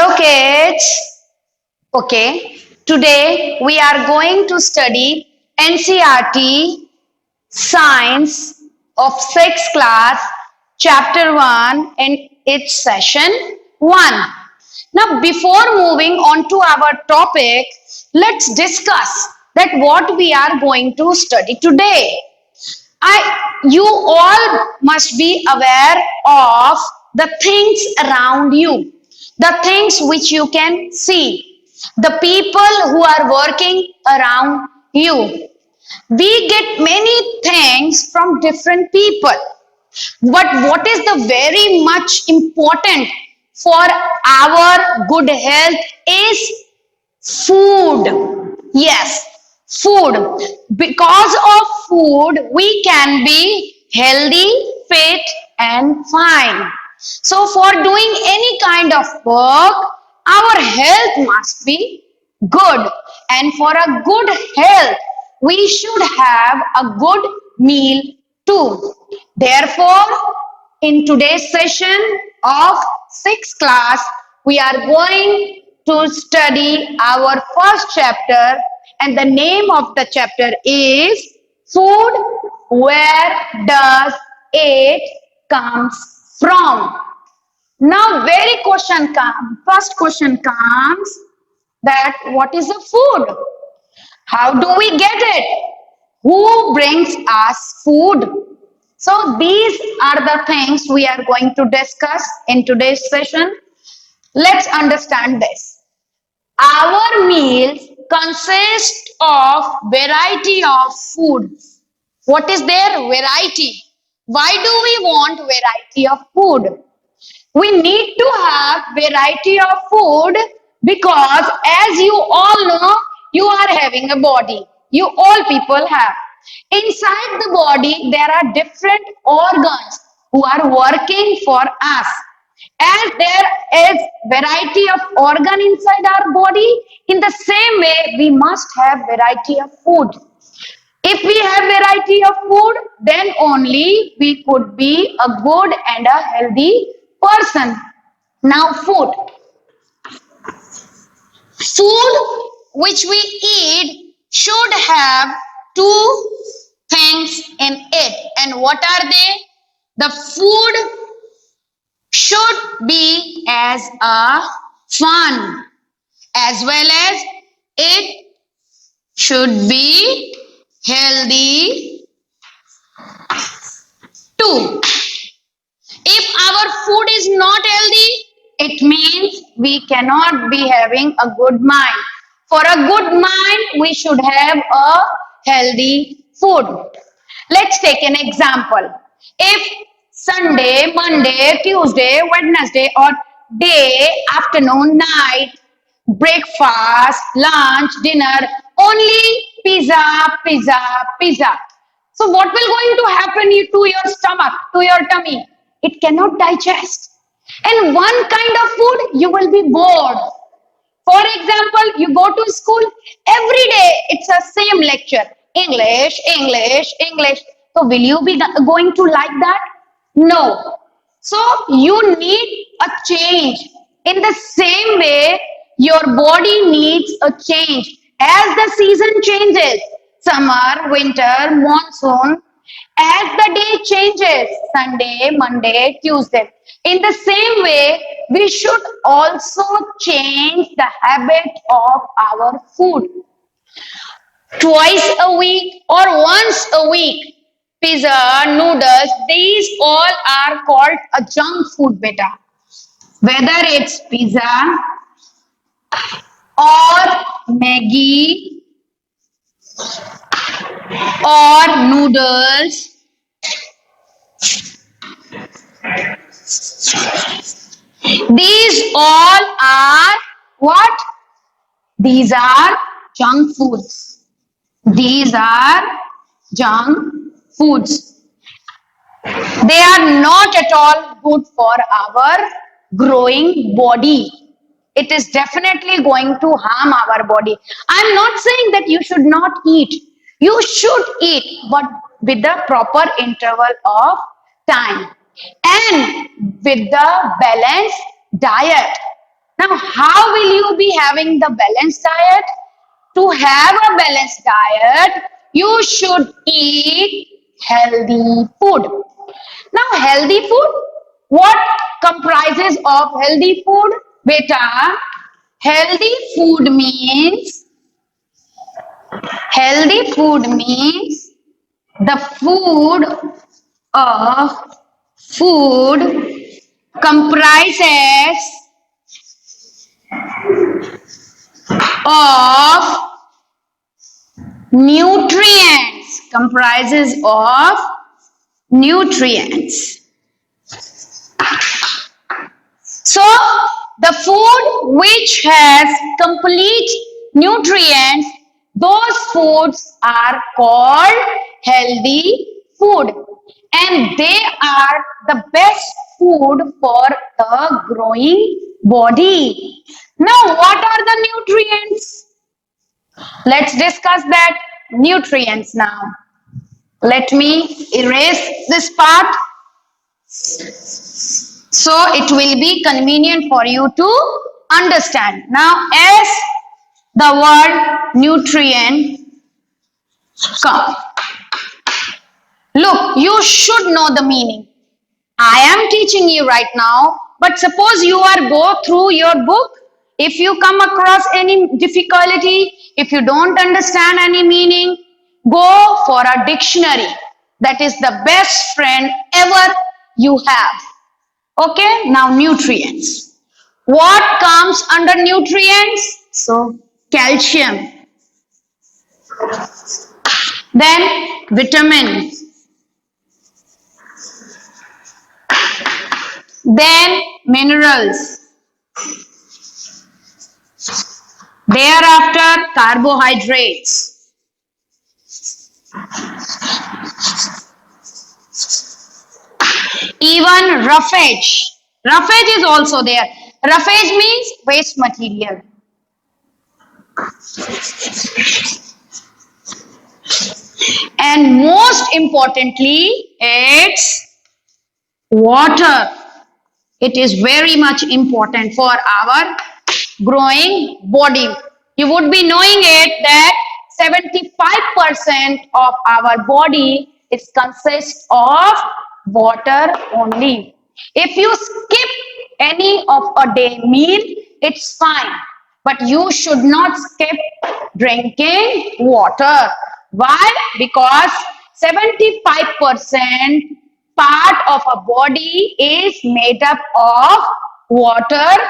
Hello kids. Okay, today we are going to study NCERT Science of 6th class chapter 1 in its session 1. Now before moving on to our topic, let's discuss that what we are going to study today. You all must be aware of the things around you, the things which you can see, the people who are working around you. We get many things from different people, but what is the very much important for our good health is food. Yes, food. Because of food, we can be healthy, fit, and fine. So, for doing any kind of work, our health must be good. And for a good health, we should have a good meal too. Therefore, in today's session of 6th class, we are going to study our first chapter, and the name of the chapter is Food. Where does it comes from? Now, first question comes that what is the food? How do we get it? Who brings us food? So these are the things we are going to discuss in today's session. Let's understand this. Our meals consist of variety of food. What is their variety? Why do we want variety of food? We need to have variety of food because as you all know, you are having a body. You all people have. Inside the body, there are different organs who are working for us. As there is variety of organ inside our body, in the same way, we must have variety of food. If we have variety of food, then only we could be a good and a healthy person. Now, food. Food which we eat should have two things in it. And what are they? The food should be as a fun, as well as it should be healthy too. If our food is not healthy, it means we cannot be having a good mind. For a good mind, we should have a healthy food. Let's take an example. If Sunday, Monday, Tuesday, Wednesday, or day, afternoon, night, breakfast, lunch, dinner, only pizza, pizza, pizza. So what will going to happen to your stomach, to your tummy? It cannot digest. And one kind of food, you will be bored. For example, you go to school, every day it's the same lecture. English, English, English. So will you be going to like that? No. So you need a change. In the same way, your body needs a change. As the season changes, summer, winter, monsoon, as the day changes, Sunday, Monday, Tuesday. In the same way, we should also change the habit of our food. Twice a week or once a week, pizza, noodles, these all are called a junk food, beta. Whether it's pizza or Maggie or noodles, these all are what? These are junk foods. These are junk foods. They are not at all good for our growing body. It is definitely going to harm our body. I'm not saying that you should not eat. You should eat, but with the proper interval of time and with the balanced diet. Now, how will you be having the balanced diet? To have a balanced diet, you should eat healthy food. Now, healthy food, what comprises of healthy food? Beta, healthy food means the of food comprises of nutrients. So the food which has complete nutrients, those foods are called healthy food, and they are the best food for the growing body. Now, what are the nutrients? Let's discuss that. Nutrients now. Let me erase this part so it will be convenient for you to understand. Now, as the word nutrient come, look, you should know the meaning. I am teaching you right now, but suppose you are go through your book. If you come across any difficulty, if you don't understand any meaning, go for a dictionary. That is the best friend ever you have. Okay, now nutrients. What comes under nutrients? So, calcium, then vitamins, then minerals, thereafter carbohydrates, even roughage. Roughage is also there. Roughage means waste material. And most importantly, it's water. It is very much important for our growing body. You would be knowing it that 75% of our body is consists of water only. If you skip any of a day meal, it's fine. But you should not skip drinking water. Why? Because 75% part of a body is made up of water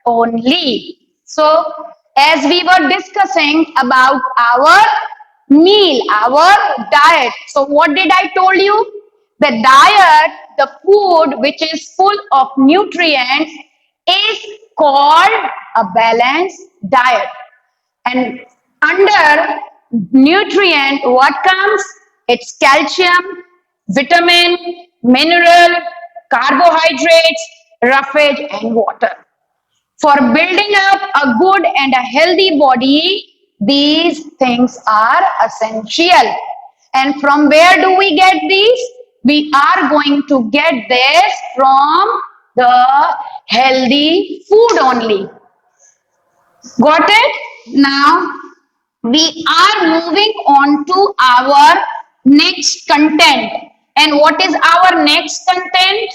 only. So, as we were discussing about our meal, our diet. So, what did I told you? The diet, the food which is full of nutrients is called a balanced diet. And under nutrient, what comes? It's calcium, vitamin, mineral, carbohydrates, roughage, and water. For building up a good and a healthy body, these things are essential. And from where do we get these? We are going to get this from the healthy food only. Got it? Now, we are moving on to our next content. And what is our next content?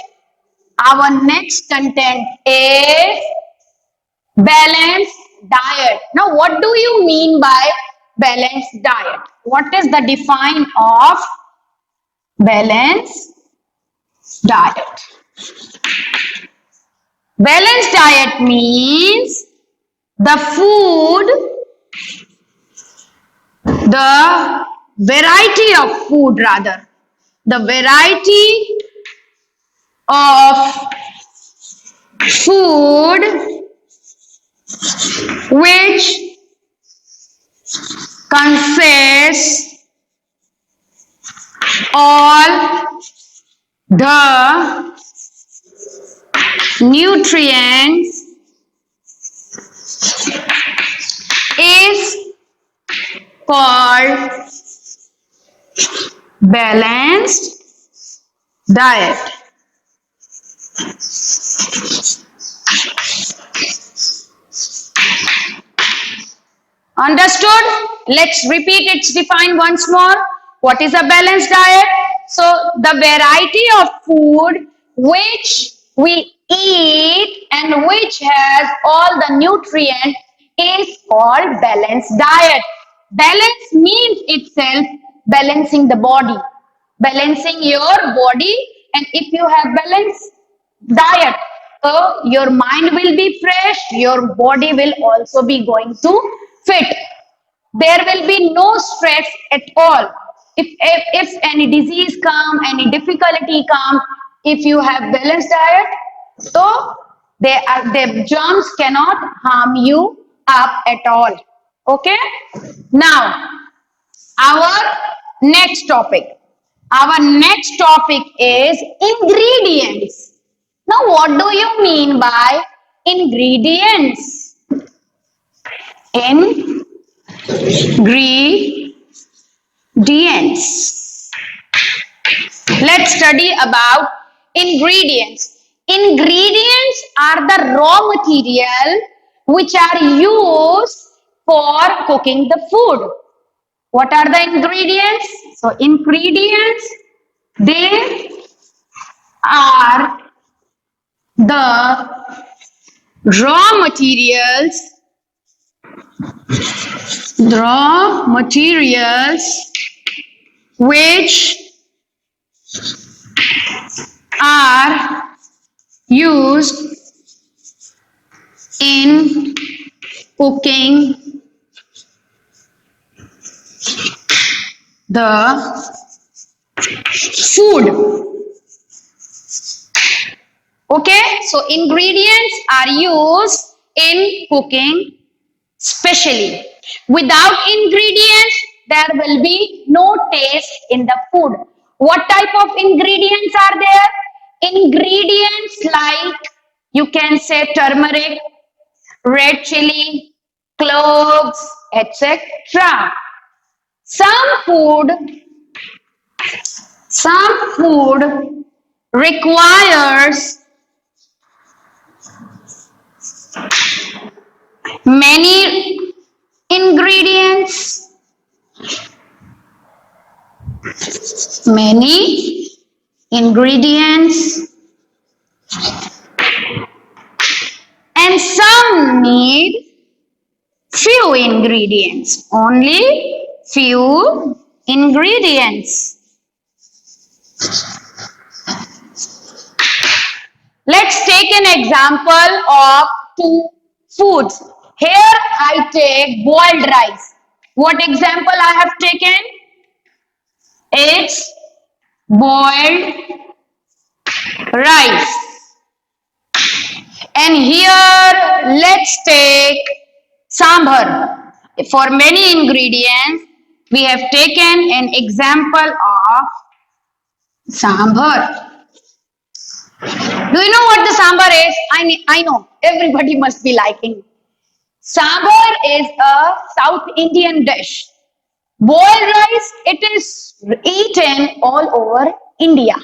Our next content is balanced diet. Now, what do you mean by balanced diet? What is the define of balanced diet? Balanced diet means the food, the variety of food rather, the variety of food which consists all the nutrients is called balanced diet. Understood? Let's repeat its define once more. What is a balanced diet? So the variety of food which we eat and which has all the nutrient is called balanced diet. Balance means itself balancing the body, balancing your body, and if you have balanced diet, so your mind will be fresh, your body will also be going to fit. There will be no stress at all. If any disease come, any difficulty come, if you have balanced diet, so the germs cannot harm you up at all. Okay. Now our next topic. Our next topic is ingredients. Now, what do you mean by ingredients? Ingredients. Let's study about ingredients. Ingredients are the raw material which are used for cooking the food. What are the ingredients? So, ingredients, they are the raw materials, which are used in cooking the food. Okay, so ingredients are used in cooking specially. Without ingredients, there will be no taste in the food. What type of ingredients are there? Ingredients like you can say turmeric, red chili, cloves, etc. Some food, some food requires many ingredients, many ingredients, and some need few ingredients, only few ingredients. Let's take an example of two foods. Here I take boiled rice. What example I have taken? It's boiled rice. And here let's take sambar. For many ingredients, we have taken an example of sambar. Do you know what the sambar is? I know everybody must be liking. Sambar is a South Indian dish. Boiled rice, it is eaten all over India.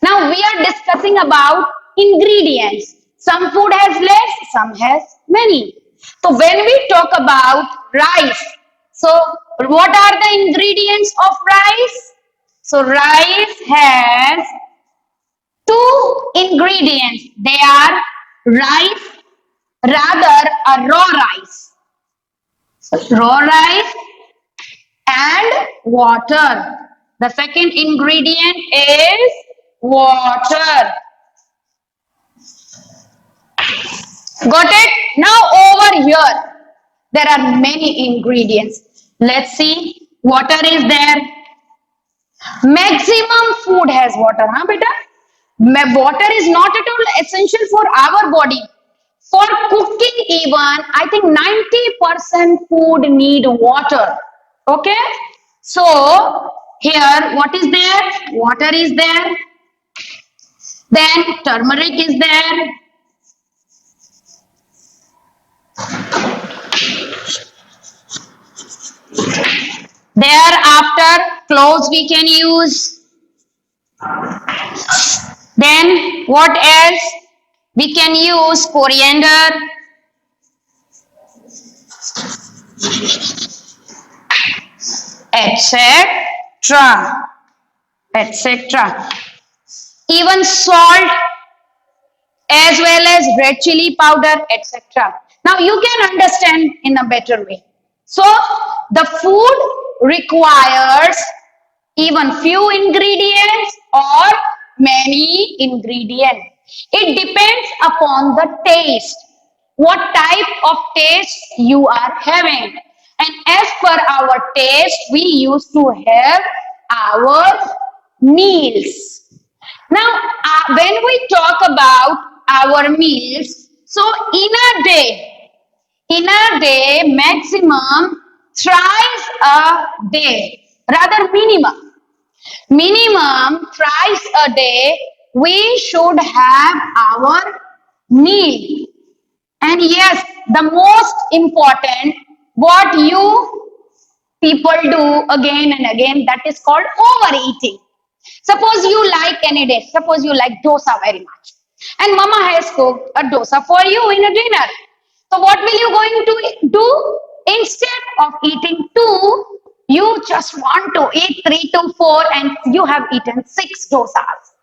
Now we are discussing about ingredients. Some food has less, some has many. So when we talk about rice, so what are the ingredients of rice? So rice has two ingredients. They are rice, rather a raw rice. So raw rice and water. The second ingredient is water. Got it? Now over here, there are many ingredients. Let's see. Water is there. Maximum food has water, huh, beta? Water is not at all essential for our body. For cooking even, I think 90% food need water. Okay? So, here what is there? Water is there. Then turmeric is there. Thereafter, cloves we can use. Then what else? We can use coriander. etc. etc. Even salt as well as red chili powder, etc. Now you can understand in a better way. So the food requires even few ingredients or many ingredients. It depends upon the taste, what type of taste you are having. And as per our taste, we used to have our meals. Now, when we talk about our meals, so maximum thrice a day, rather minimum thrice a day, we should have our meal. And yes, the most important, what you people do again and again, that is called overeating. Suppose you like any dish, suppose you like dosa very much, and mama has cooked a dosa for you in a dinner. So what will you going to do? Instead of eating two, you just want to eat three to four, and you have eaten six dosas.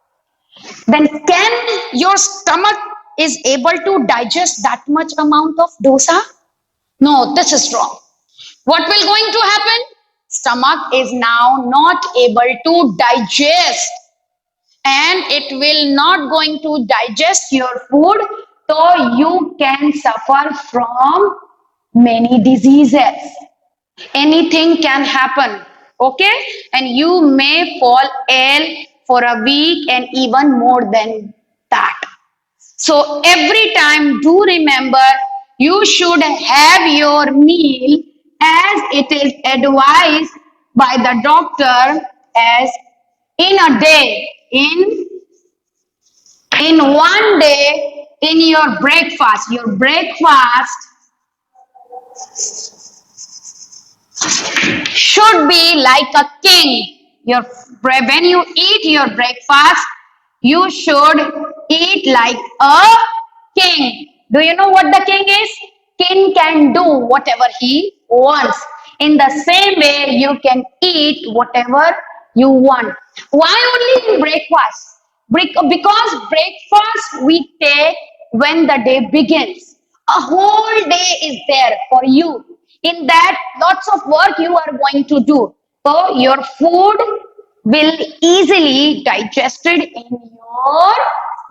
Then can your stomach is able to digest that much amount of dosa? No, this is wrong. What will going to happen? Stomach is now not able to digest, and it will not going to digest your food, so you can suffer from many diseases. Anything can happen, okay, and you may fall ill for a week and even more than that. So every time do remember, you should have your meal as it is advised by the doctor, as in a day, in one day, in your breakfast should be like a king. When you eat your breakfast, you should eat like a king. Do you know what the king is? King can do whatever he wants. In the same way, you can eat whatever you want. Why only in breakfast? Because breakfast we take when the day begins. A whole day is there for you. In that, lots of work you are going to do. So your food will easily digested in your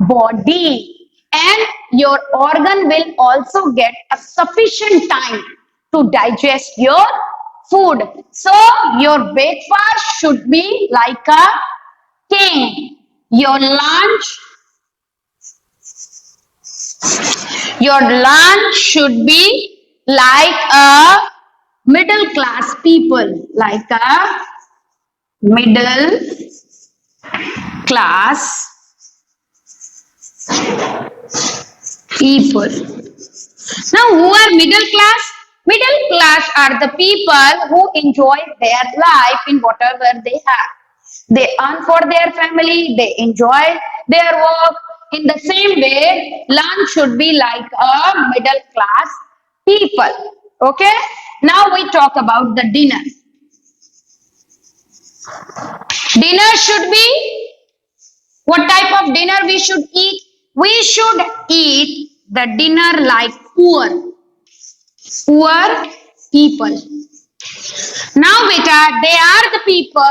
body, and your organ will also get a sufficient time to digest your food. So your breakfast should be like a king. Your lunch Your lunch should be like a middle class people, like a middle class people. Now, who are middle class? Middle class are the people who enjoy their life in whatever they have. They earn for their family, they enjoy their work. In the same way, lunch should be like a middle class people. Okay? Now we talk about the dinner. Dinner should be, what type of dinner we should eat? We should eat the dinner like poor people. Now, beta, they are the people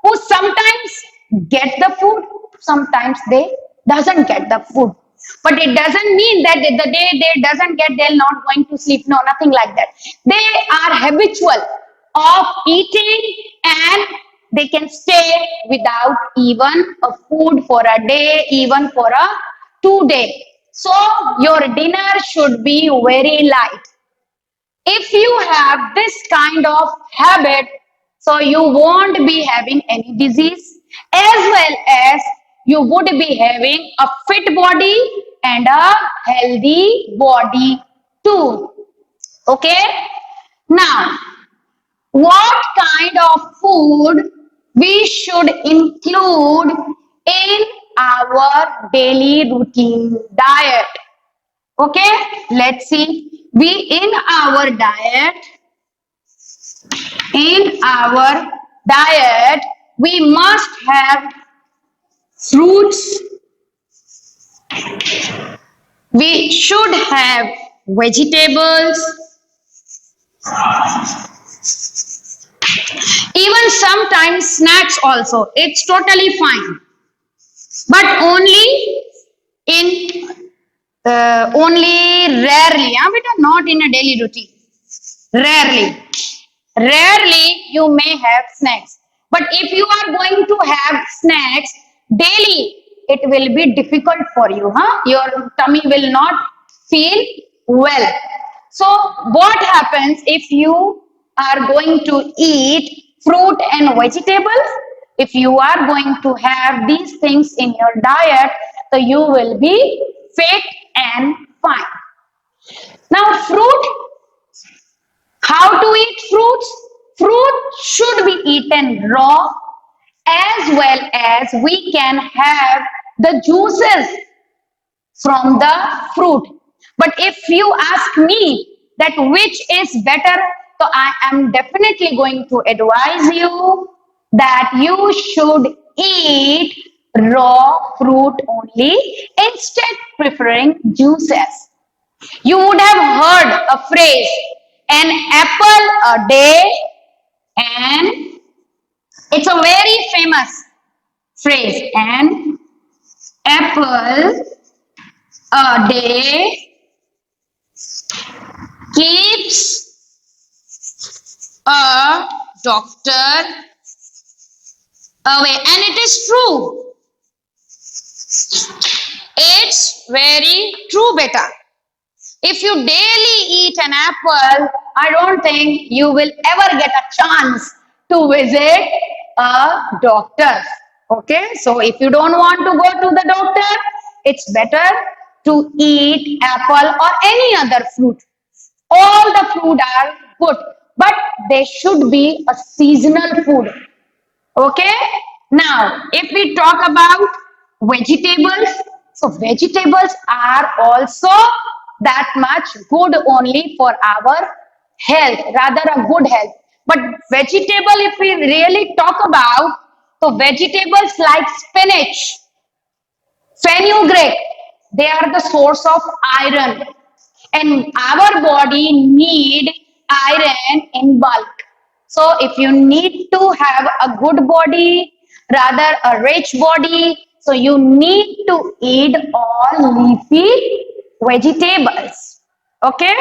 who sometimes get the food, sometimes they doesn't get the food. But it doesn't mean that the day they doesn't get, they're not going to sleep. No, nothing like that. They are habitual of eating, and they can stay without even a food for a day, even for a 2 day. So your dinner should be very light. If you have this kind of habit, so you won't be having any disease, as well as you would be having a fit body and a healthy body too. Okay? Now, what kind of food we should include in our daily routine diet? Okay, let's see. We in our diet, In our diet, we must have fruits, we should have vegetables, even sometimes snacks also. It's totally fine, but in only rarely, beta, not in a daily routine. Rarely. Rarely you may have snacks. But if you are going to have snacks daily, it will be difficult for you. Your tummy will not feel well. So what happens if you are going to eat fruit and vegetables? If you are going to have these things in your diet, so you will be fit and fine. Now, fruit, how to eat fruits? Fruit should be eaten raw as well as we can have the juices from the fruit. But if you ask me that which is better, so I am definitely going to advise you that you should eat raw fruit only instead preferring juices. You would have heard a phrase, an apple a day, and it's a very famous phrase, an apple a day keeps a doctor away. And it is true. It's very true, beta. If you daily eat an apple, I don't think you will ever get a chance to visit a doctor. Okay, so if you don't want to go to the doctor, it's better to eat apple or any other fruit. All the food are good, but they should be a seasonal food. Okay, now if we talk about vegetables, so vegetables are also that much good only for our health, rather a good health. But vegetable, if we really talk about, so vegetables like spinach, fenugreek, they are the source of iron, and our body need iron in bulk. So if you need to have a good body, rather a rich body, so you need to eat all leafy vegetables. Okay,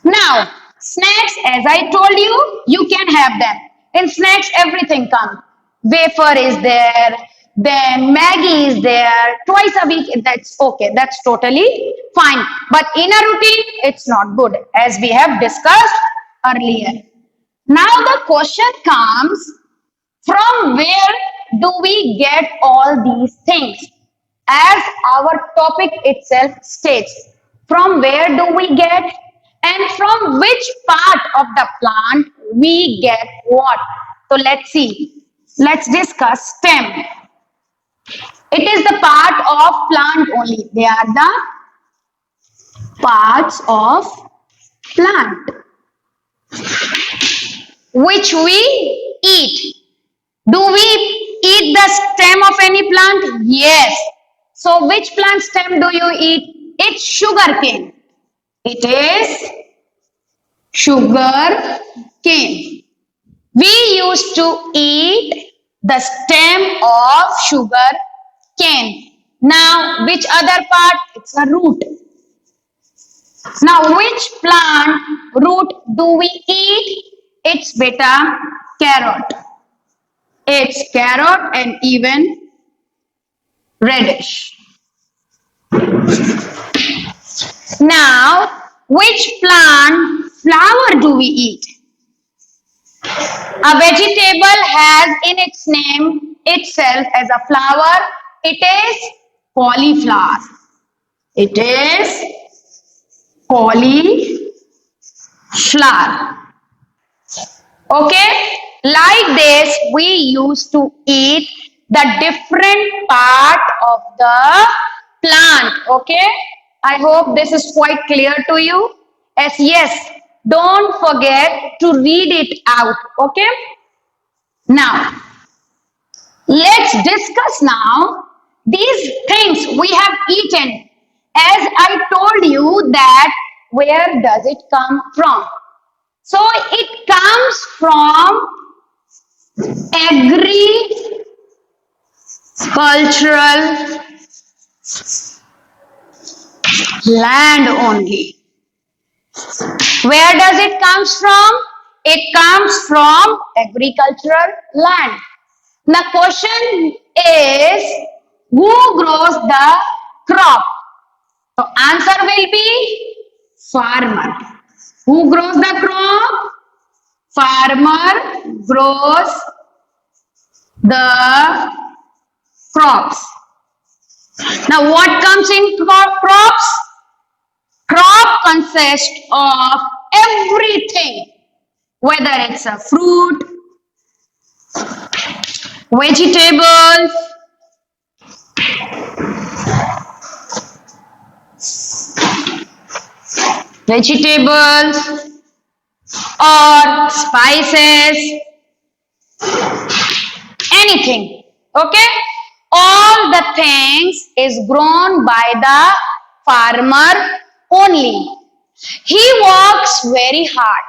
now, snacks, as I told you, you can have them. In snacks, everything comes. Wafer is there, then Maggie is there, twice a week, that's okay, that's totally fine. But in a routine, it's not good, as we have discussed earlier. Now the question comes, from where do we get all these things? As our topic itself states, from where do we get and from which part of the plant we get what? So let's see. Let's discuss stem. It is the part of plant only. They are the parts of plant which we eat. Do we eat the stem of any plant? Yes. So which plant stem do you eat? It's sugar cane. It is sugar cane. We used to eat the stem of sugar cane. Now, which other part? It's a root. Now, which plant root do we eat? It's beta carrot. It's carrot and even reddish. Now, which plant flower do we eat? A vegetable has in its name itself as a flower. It is cauliflower. It is cauliflower. Okay, like this we used to eat the different part of the plant. Okay, I hope this is quite clear to you. As yes, don't forget to read it out. Okay. Now, let's discuss now these things we have eaten. As I told you that where does it come from? So it comes from agricultural land only. Where does it comes from? It comes from agricultural land. The question is, who grows the crop? So answer will be farmer. Who grows the crop? Farmer grows the crops. Now what comes in crops? Crop consists of everything, whether it's a fruit, vegetables, or spices, anything. Okay, all the things is grown by the farmer only. He works very hard.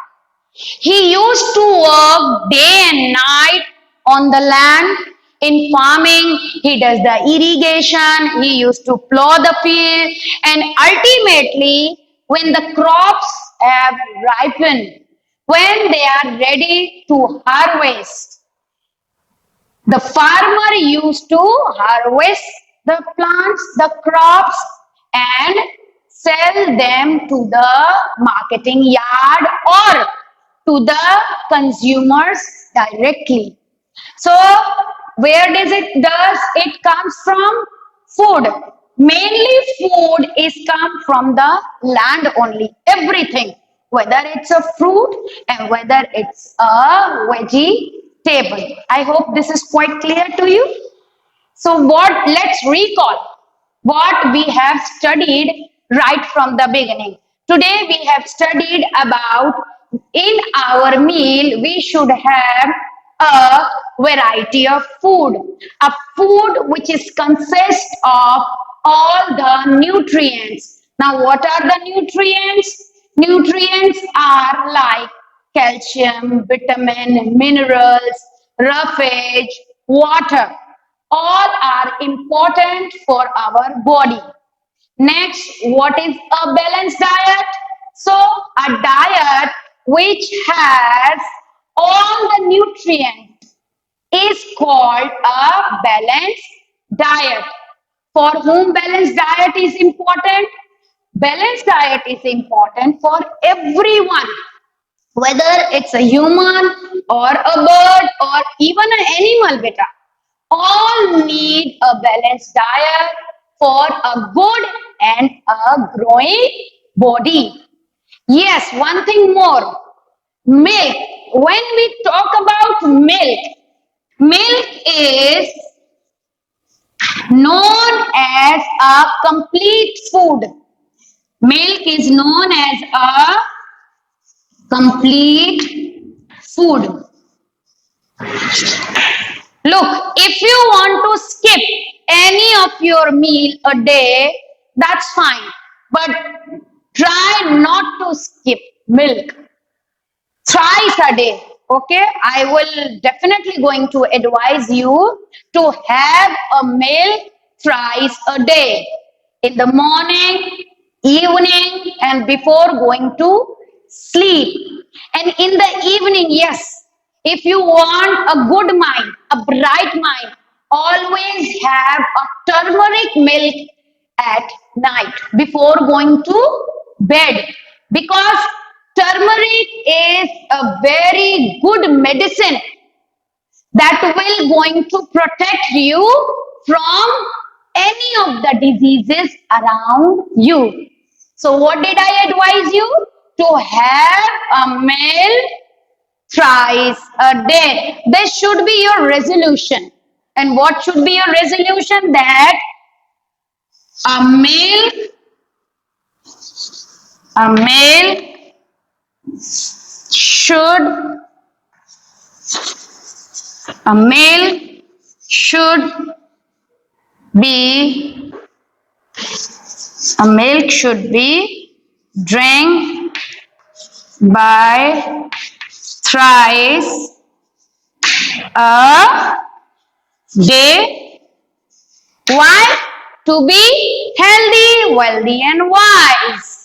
He used to work day and night on the land. In farming, he does the irrigation, he used to plow the field, and ultimately, when the crops have ripened, when they are ready to harvest, the farmer used to harvest the plants, the crops, and sell them to the marketing yard or to the consumers directly. So, where does it comes from? Food. Mainly food is come from the land only. Everything, whether it's a fruit and whether it's a vegetable. I hope this is quite clear to you. So let's recall what we have studied right from the beginning. Today we have studied about in our meal we should have a variety of food. A food which is consist of all the nutrients. Now what are the nutrients? Nutrients are like calcium, vitamin, minerals, roughage, water. All are important for our body. Next, what is a balanced diet? So, a diet which has all the nutrients is called a balanced diet. For whom balanced diet is important? Balanced diet is important for everyone, whether it's a human or a bird or even an animal, beta. All need a balanced diet for a good and a growing body. Yes, one thing more. Milk. When we talk about milk, milk is known as a complete food. Milk is known as a complete food. Look, if you want to skip any of your meal a day, that's fine. But try not to skip milk thrice a day. Okay, I will definitely going to advise you to have a meal thrice a day, in the morning, evening, and before going to sleep. And in the evening, yes, if you want a good mind, a bright mind, always have a turmeric milk at night before going to bed, because turmeric is a very good medicine that will going to protect you from any of the diseases around you. So what did I advise you? To have a meal thrice a day. This should be your resolution. And what should be your resolution? That a meal, a meal should a milk should be a milk should be drank by thrice a day. Why? To be healthy, wealthy, and wise.